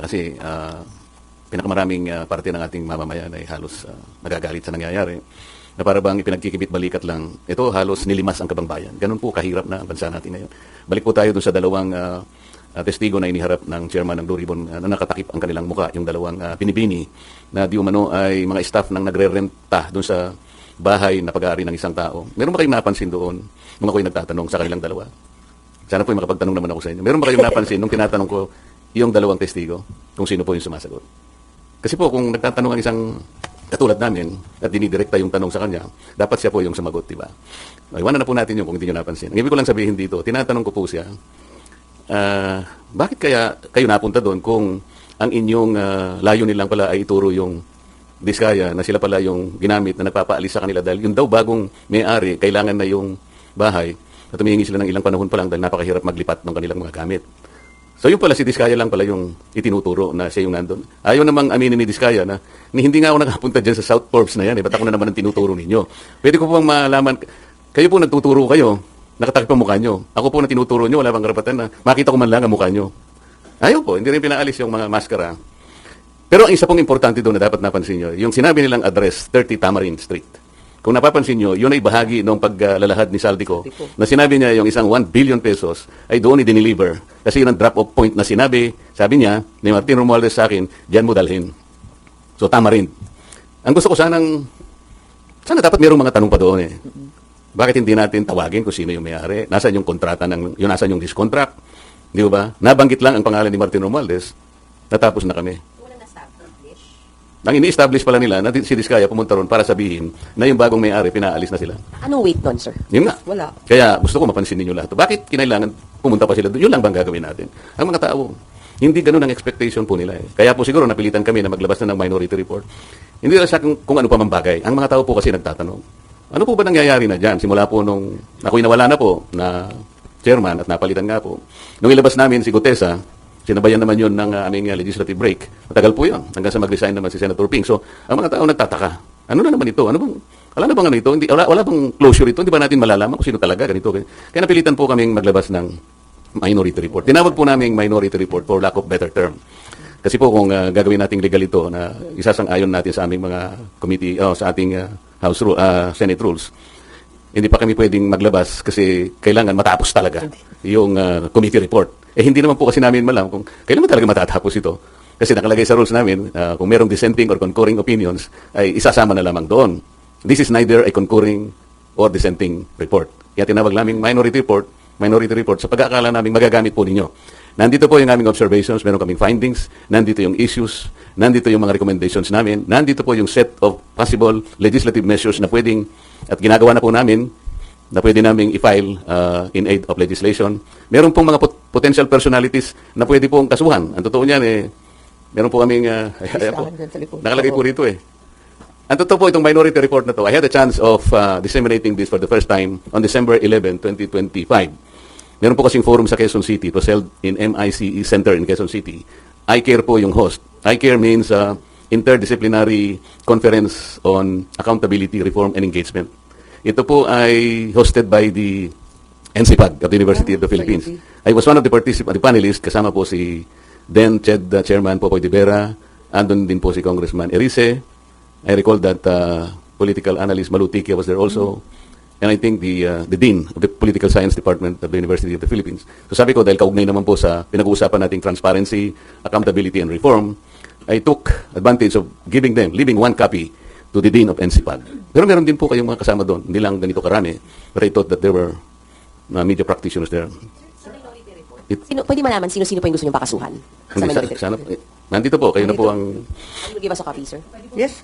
kasi pinakamaraming parte ng ating mamamayan ay halos nagagalit sa nangyayari. Na para bang ipinagkikibit balikat lang, ito halos nilimas ang kabangbayan. Ganun po kahirap na ang bansa natin ngayon. Balik po tayo dun sa dalawang testigo na iniharap ng chairman ng Blue Ribbon na nakatakip ang kanilang muka, yung dalawang binibini na di umano ay mga staff nang nagre-renta dun sa bahay na pag-aari ng isang tao. Meron ba kayong napansin doon nung ako'y nagtatanong sa kanilang dalawa? Sana po makapagtanong naman ako sa inyo. Meron ba kayong napansin nung tinatanong ko yung dalawang testigo kung sino po yung sumasagot? Kasi po kung nagtatanong ang isang katulad namin at dinidirekta yung tanong sa kanya, dapat siya po yung sumagot, di ba? Iwanan na po natin yung kung hindi nyo napansin. Ang ibig ko lang sabihin dito, tinatanong ko po siya, bakit kaya kayo napunta doon kung ang inyong layunin lang pala ay ituro yung diskaya na sila pala yung ginamit na nagpapaalis sa kanila dahil yung daw bagong may-ari, kailangan na yung bahay at humihingi sila ng ilang panahon pa lang dahil napakahirap maglipat ng kanilang mga gamit. So yung pala si Diskaya lang pala yung itinuturo na siya yung nandun. Ayaw namang aminin ni Diskaya na hindi nga ako nakapunta dyan sa South Forbes na yan. Ba't ako na naman ang tinuturo ninyo? Pwede ko pong malaman, kayo po nagtuturo kayo, nakatakip ang mukha nyo. Ako po na tinuturo nyo, wala bang karapatan na makita ko man lang ang mukha nyo. Ayaw po, hindi rin pinaalis yung mga maskara. Pero ang isa pong importante doon na dapat napansin nyo, yung sinabi nilang address, 30 Tamarind Street. Kung napapansin nyo, yun ay bahagi ng paglalahad ni Saldico na sinabi niya yung isang 1 billion pesos ay doon i-deliver. Kasi yun ang drop-off point na sabi niya ni Martin Romualdez sa akin, diyan mo dalhin. So Tamarind. Ang gusto ko sana dapat mayroong mga tanong pa doon eh. Bakit hindi natin tawagin kung sino yung may-ari? Nasaan yung kontrata, nasaan yung discontract? Di ba? Nabanggit lang ang pangalan ni Martin Romualdez, natapos na kami. Ang ini-establish pala nila na si Diskaya pumunta ron para sabihin na yung bagong may-ari, pinaalis na sila. Anong weight nun, sir? Yun nga. Wala. Kaya gusto ko mapansin ninyo lahat. Bakit kinailangan pumunta pa sila doon? Yun lang bang gagawin natin? Ang mga tao, hindi ganun ang expectation po nila eh. Kaya po siguro napilitan kami na maglabas na ng minority report. Hindi lang sa kung ano pa man bagay. Ang mga tao po kasi nagtatanong, ano po ba nangyayari na dyan? Simula po nung ako'y nawala na po na chairman at napalitan nga po. Nung ilabas namin si Gutesa, sinabayan naman yun ng aming legislative break. Matagal po yun, hanggang sa mag-resign naman si Senator Ping. So, ang mga tao nagtataka, ano na naman ito? Wala na bang ano ito? Wala bang closure ito? Hindi ba natin malalaman kung sino talaga ganito? Kaya napilitan po kaming maglabas ng minority report. Tinawag po namin minority report for lack of better term. Kasi po kung gagawin nating legal ito na isasang-ayon natin sa aming mga committee, sa ating Senate rules, hindi pa kami pwedeng maglabas kasi kailangan matapos talaga yung committee report. Hindi naman po kasi namin malam kung kailan mo talaga matatapos ito. Kasi nakalagay sa rules namin, kung merong dissenting or concurring opinions, ay isasama na lamang doon. This is neither a concurring or dissenting report. Kaya tinawag namin minority report sa pag-aakala namin magagamit po ninyo. Nandito po yung aming observations, meron kaming findings, nandito yung issues, nandito yung mga recommendations namin, nandito po yung set of possible legislative measures na pwedeng, at ginagawa na po namin, na pwede naming i-file in aid of legislation. Meron pong mga potential personalities na pwede pong kasuhan. Ang totoo niyan, meron po kaming, nakalagay po rito eh. Ang totoo po itong minority report na to, I had a chance of disseminating this for the first time on December 11, 2025. Meron po kasing forum sa Quezon City. It was held in MICE Center in Quezon City. ICARE po yung host. ICARE means Interdisciplinary Conference on Accountability, Reform, and Engagement. Ito po ay hosted by the NCPAG of the University of the Philippines. I was one of the panelists, kasama po si then Chairman Popoy de Vera, andun din po si Congressman Erice. I recall that political analyst Malutikia was there also. And I think the Dean of the Political Science Department of the University of the Philippines. So sabi ko, dahil kaugnay naman po sa pinag-uusapan nating transparency, accountability, and reform, I took advantage of leaving one copy to the Dean of NCPAG. Pero meron din po kayong mga kasama doon. Hindi lang ganito karami. But I thought that there were media practitioners there. Pwede malaman sino-sino po yung gusto niyong pakasuhan? Nandito po, kayo na po ang... Can you give us a copy, sir? Yes.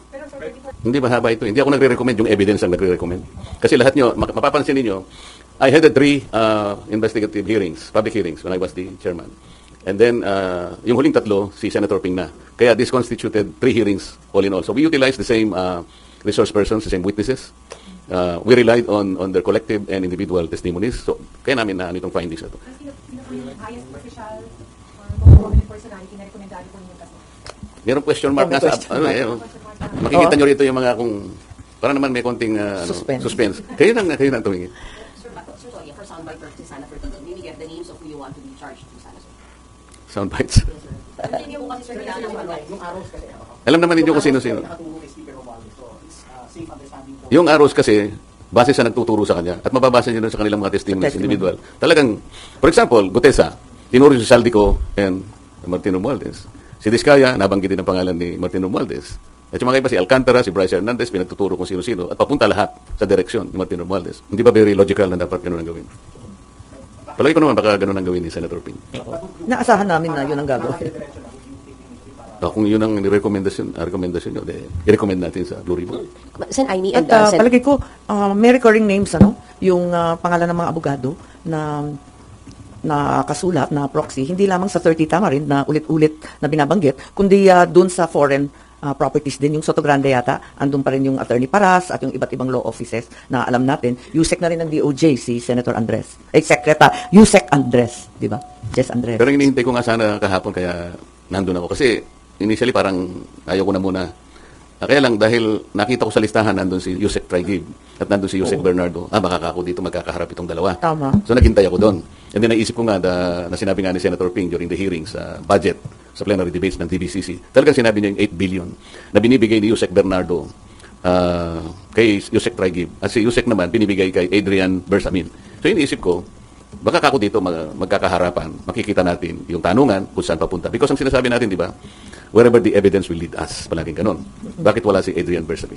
Hindi mahaba ito. Hindi ako nagre-recommend, yung evidence ang nagre-recommend. Kasi lahat nyo, mapapansin ninyo, I had 3 investigative hearings, public hearings, when I was the chairman. And then, yung huling 3, si Senator Ping na. Kaya this constituted 3 hearings all in all. So we utilized the same resource persons, the same witnesses. We relied on their collective and individual testimonies. So, kaya namin na itong findings na ito. Sino po yung highest official or prominent personality na rekomendado po ninyo kasi? Merong question mark nga sa... makikita nyo rito yung mga kung... Para naman may konting suspense. Kayo nang tumingin. Sir, for soundbite purposes, sana for today, maybe get the names of who you want to be charged to sana, sir. sound bites. Alam naman ninyo kung sino-sino. Yung arrows kasi, base sa nagtuturo sa kanya, at mababasa nyo sa kanilang mga testimonies individual. Talagang, for example, Gutesa, tinuro si Saldico and Martin Romualdez. Si Diskaya, nabanggit din ang pangalan ni Martin Romualdez. At yung mga iba, si Alcantara, si Bryce Hernandez, pinagtuturo kung sino-sino, at papunta lahat sa direksyon ni Martin Romualdez. Hindi ba very logical na dapat ganun ang gawin? Palagi ko naman, baka ganun ang gawin ni Senator Ping. Naasahan namin na yun ang gagawin. Kung yun ang rekomendasyon nyo, i-recommend natin sa Blue Ribbon. Sen. Aimee and At Sen. palagay ko, may recurring names, yung pangalan ng mga abogado na nakasulat na proxy, hindi lamang sa 30 Tamarin na ulit-ulit na binabanggit, kundi dun sa foreign properties din. Yung Soto Grande yata, andun pa rin yung Attorney Paras at yung iba't ibang law offices na alam natin. Yusek na rin ng DOJ, si Senator Andres. Yusek Andres, di ba? Jess Andres. Pero hinihintay ko nga sana kahapon, kaya nandun ako. Kasi initially parang ayaw ko na muna. Kaya lang dahil nakita ko sa listahan nandun si Yusek Traigib at nandun si Yusek Bernardo. Baka ako dito magkakaharap itong dalawa. Tama. So naghintay ako doon. And then naisip ko nga na sinabi nga ni Senator Ping during the hearings sa budget, sa plenary debates ng TVCC. Talagang sinabi niya yung 8 billion na binibigay ni Yusek Bernardo kay Yusek Traigib. At si Yusek naman binibigay kay Adrian Bersamin. So iniisip ko, baka ako dito magkakaharapan, makikita natin yung tanungan kung saan papunta. Because ang sinasabi natin, di ba, wherever the evidence will lead us, palaging ganon. Bakit wala si Adrian Bersamin?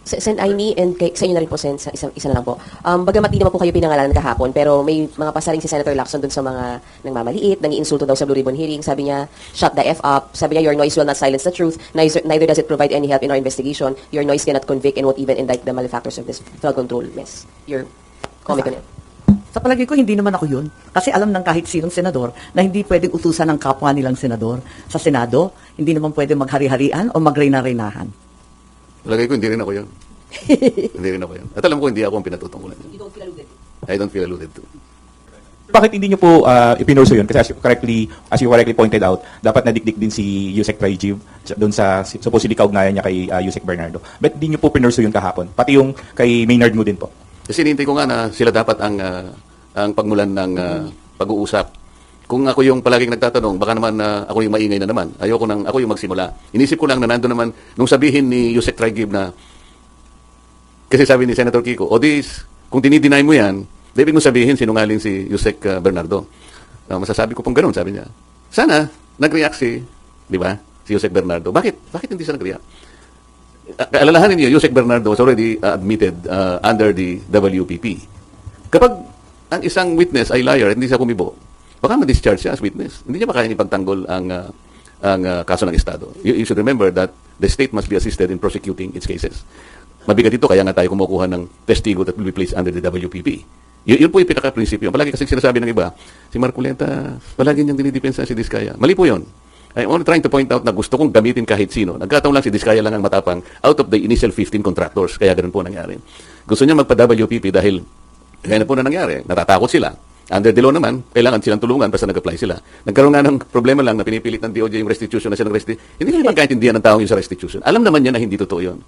Sen. Aimee and sa inyo na rin po, Sen. Isa na lang po. Bagamat di naman po kayo pinangalanan kahapon, pero may mga pasaring si Senator Lacson dun sa mga nangmamaliit, nangiinsulto daw sa Blue Ribbon hearing. Sabi niya, shut the F up. Sabi niya, your noise will not silence the truth. Neither does it provide any help in our investigation. Your noise cannot convict and won't even indict the malefactors of this flood control mess. Your comment on it. Sa palagi ko, hindi naman ako yun. Kasi alam ng kahit sinong senador na hindi pwedeng utusan ng kapwa nilang senador. Sa Senado, hindi naman pwede maghari-harian o magreyna-reynahan. Palagay ko, hindi rin ako yun. Hindi rin ako yun. At alam ko, hindi ako ang pinatutungkulan. You don't feel alluded. I don't feel alluded to. Bakit hindi nyo po ipinurso yun? Kasi as you correctly pointed out, dapat nadikdik din si Yusek Traigib doon sa supposedly kaugnayan niya kay Yusek Bernardo. Ba't hindi nyo po pinurso yun kahapon? Pati yung kay Maynard mo din po. Kasi hinihintay ko nga na sila dapat ang pagmulan ng pag-uusap. Kung ako yung palaging nagtatanong, baka naman ako yung maingay na naman. Ayoko nang ako yung magsimula. Inisip ko lang na nandun naman, nung sabihin ni Yusek Traigib na, kasi sabi ni Senator Kiko, kung dinideny mo yan, ibig mo sabihin sinungaling si Yusek Bernardo. Masasabi ko pong ganun, sabi niya. Sana, nag-react di ba, si Yusek Bernardo. Bakit hindi siya nag-react? Alalahanin niyo, Yusek Bernardo was already admitted under the WPP. Kapag ang isang witness ay liar at hindi siya kumibo, baka ma-discharge siya as witness. Hindi niya makayang ipagtanggol ang kaso ng Estado. You should remember that the state must be assisted in prosecuting its cases. Mabigat ito, kaya nga tayo kumukuha ng testigo that will be placed under the WPP. Yun po yung pinaka-prinsipyo. Palagi kasi sinasabi ng iba, si Marcoleta, palagi niyang dinidepensa si Diskaya. Mali po yun. I'm only trying to point out na gusto kong gamitin kahit sino. Nagkataon lang si Diskaya lang ang matapang out of the initial 15 contractors. Kaya ganun po nangyari. Gusto niya magpa-WPP dahil ganyan po na nangyari. Natatakot sila. Under the law naman, kailangan silang tulungan basta nag-apply sila. Nagkaroon nga ng problema lang na pinipilit ng DOJ yung restitution na silang hindi nila magkaintindihan ng taong yung sa restitution. Alam naman niya na hindi totoo yun.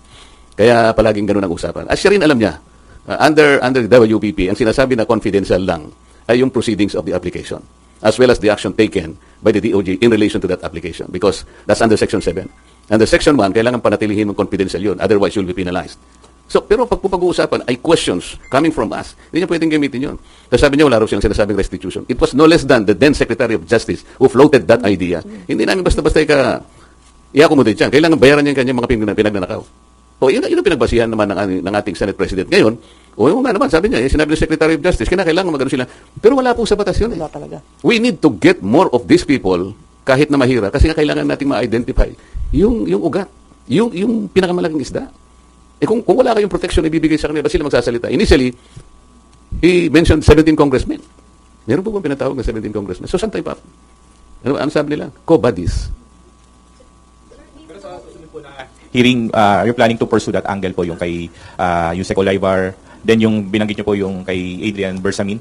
Kaya palaging ganun ang usapan. At siya rin alam niya, under the WPP, ang sinasabi na confidential lang ay yung proceedings of the application, as well as the action taken by the DOJ in relation to that application, because that's under Section 7. Under Section 1, kailangan panatilihin mong confidential yun, otherwise you'll be penalized. So, pero pag pag-uusapan ay questions coming from us, hindi niya pwedeng gamitin yun. Tapos sabi niya, wala raw siyang sinasabing restitution. It was no less than the then Secretary of Justice who floated that idea. Hindi namin basta-basta i-accommodate yan. Kailangan bayaran niya yung kanyang mga pinagnanakaw. O, yun ang pinagbasihan naman ng ating Senate President. Ngayon, yung nga naman, sabi niya, sinabi ng Secretary of Justice, kailangan magano sila. Pero wala po sa batas yun. Wala talaga. We need to get more of these people, kahit na mahirap, kasi nga kailangan nating ma-identify yung ugat, yung pinakamalaking isda. Kung wala kayong protection ibibigay sa kanila, ba sila magsasalita? Initially, he mentioned 17 congressmen. Meron po bang pinatawag na 17 congressmen? So, saan tayo pa? Ano sabi nila? Co-buddies. Hearing, you're planning to pursue that angle po yung kay Yusek Olaivar, then yung binanggit niyo po yung kay Adrian Bersamin.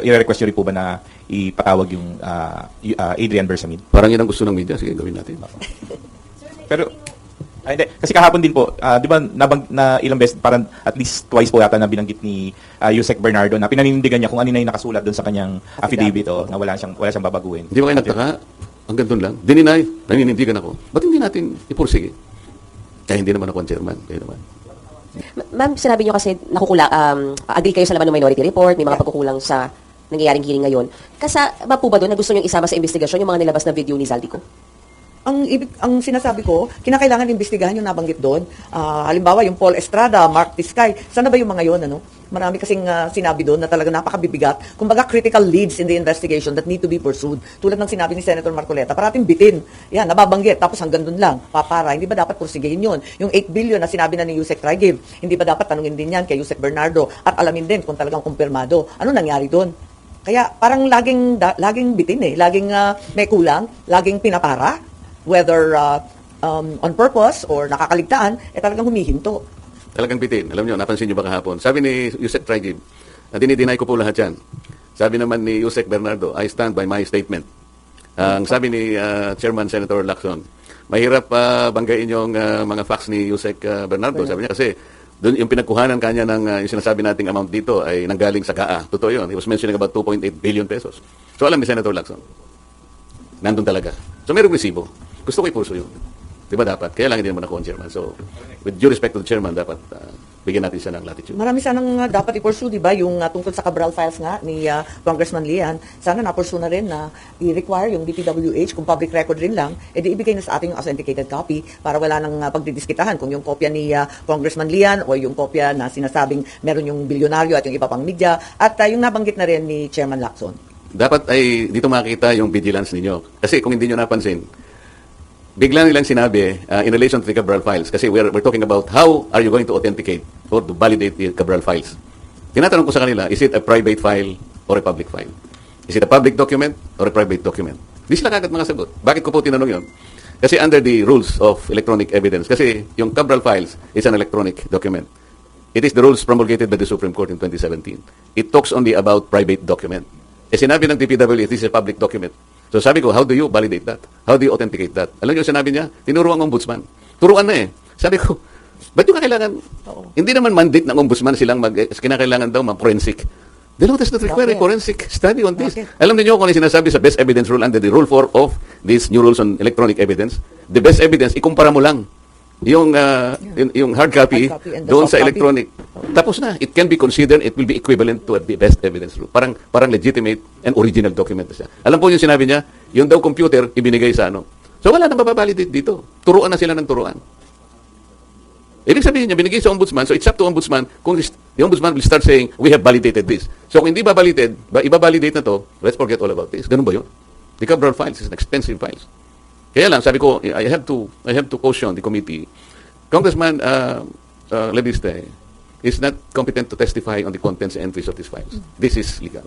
I-request niyo rin po ba na ipatawag yung Adrian Bersamin? Parang yun ang gusto ng media. Sige, gawin natin. Pero Hindi. Kasi kahapon din po, di ba, na ilang beses, parang at least twice po yata na binanggit ni Yusek Bernardo na pinanindigan niya kung ano na yung nakasulat doon sa kanyang affidavit o na wala siyang babaguhin. Hindi ba kayo nagtaka? Hanggang doon lang. Dininay, naninindigan ako. Ba't hindi natin ipursige? Kaya hindi naman ako ang chairman. Kaya naman. Ma'am, sinabi niyo kasi agree kayo sa laman ng minority report, may mga pagkukulang sa nangyayaring hearing ngayon. Kasama po ba doon na gusto niyong isama sa investigasyon yung mga nilabas na video ni Zaldico? Ang sinasabi ko, kinakailangan imbestigahan yung nabanggit doon. Halimbawa, yung Paul Estrada, Mark Tiscay, sana ba yung mga yon, ano? Marami kasing sinabi doon na talaga napakabibigat. Kumbaga, critical leads in the investigation that need to be pursued. Tulad ng sinabi ni Senator Marcoleta, parating bitin. Yan, nababanggit, tapos hanggang doon lang, papara. Hindi ba dapat pursigihin yun? Yung 8 billion na sinabi na ni Yusek Trigiv, hindi ba dapat tanungin din yan kay Yusek Bernardo at alamin din kung talagang kumpirmado. Ano nangyari doon? Kaya parang laging bitin eh. Laging may kulang, laging pinapara. Whether on purpose or nakakaligtaan, talagang humihinto. Talagang bitin. Alam niyo, napansin niyo ba kahapon? Sabi ni Yusek Trigib, na dinideny ko po lahat yan. Sabi naman ni Yusek Bernardo, I stand by my statement. Ang sabi ni Chairman Senator Lacson, mahirap banggain yung mga facts ni Yusek Bernardo. Sabi niya kasi, doon yung pinagkuhanan kanya ng yung sinasabi nating amount dito ay nanggaling sa GAA. Totoo yun. He was mentioning about 2.8 billion pesos. So alam ni Senator Lacson, nandun talaga. So mayroong resibo. Gusto ko ipuso yun. Di ba dapat? Kaya lang hindi naman ako ang chairman. So, with due respect to the chairman, dapat bigyan natin siya ng latitude. Marami sanang dapat i-pursue, di ba? Yung tungkol sa Cabral files nga ni Congressman Lian, sana na-pursue na rin na i-require yung DPWH, kung public record rin lang, edi ibigay na sa ating yung authenticated copy para wala nang pagdidiskitahan kung yung kopya ni Congressman Lian o yung kopya na sinasabing meron yung bilyonaryo at yung iba pang media at yung nabanggit na rin ni Chairman Lacson. Dapat ay dito makita yung vigilance ninyo. Kasi kung hindi nyo napansin, bigla nilang sinabi in relation to the Cabral files, kasi we're talking about how are you going to authenticate or to validate the Cabral files. Tinatanong ko sa kanila, is it a private file or a public file? Is it a public document or a private document? Di sila kagad mga sagot. Bakit ko po tinanong yun? Kasi under the rules of electronic evidence, kasi yung Cabral files is an electronic document. It is the rules promulgated by the Supreme Court in 2017. It talks only about private document. Sinabi ng DPWH, this is a public document. So sabi ko, how do you validate that? How do you authenticate that? Alam niyo, sinabi niya, tinuruan ng ombudsman. Turuan na eh. Sabi ko, ba't yung kailangan? Hindi naman mandate ng ombudsman silang kinakailangan daw forensic. The law does not require a forensic study on this. Alam niyo kung ano sinasabi sa best evidence rule under the rule 4 of these new rules on electronic evidence? The best evidence, ikumpara mo lang yung hard copy and the doon soft sa copy. electronic. Tapos na, it can be considered, it will be equivalent to a best evidence rule. Parang legitimate and original document na siya. Alam po yung sinabi niya, yung daw computer, ibinigay sa ano. So wala nang mababalidate dito. Turuan na sila ng turuan. Ibig sabihin niya, binigay sa ombudsman, so it's up to ombudsman, kung the ombudsman will start saying, we have validated this. So kung hindi ibabalidate na to, let's forget all about this. Ganun ba yun? The Cabral files is an expensive files. Kaya lang, sabi ko, I have to caution the committee. Congressman Leviste is not competent to testify on the contents and entries of these files. This is legal.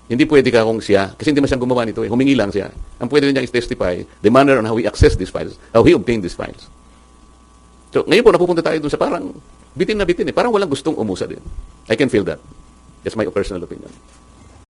Hindi pwede ka kung siya, kasi hindi man siyang gumawa nito eh, humingi lang siya. Ang pwede niya is testify the manner on how he accessed these files, how he obtained these files. So, ngayon po, napupunta tayo dun sa parang bitin na bitin eh. Parang walang gustong umusa din. I can feel that. That's my personal opinion.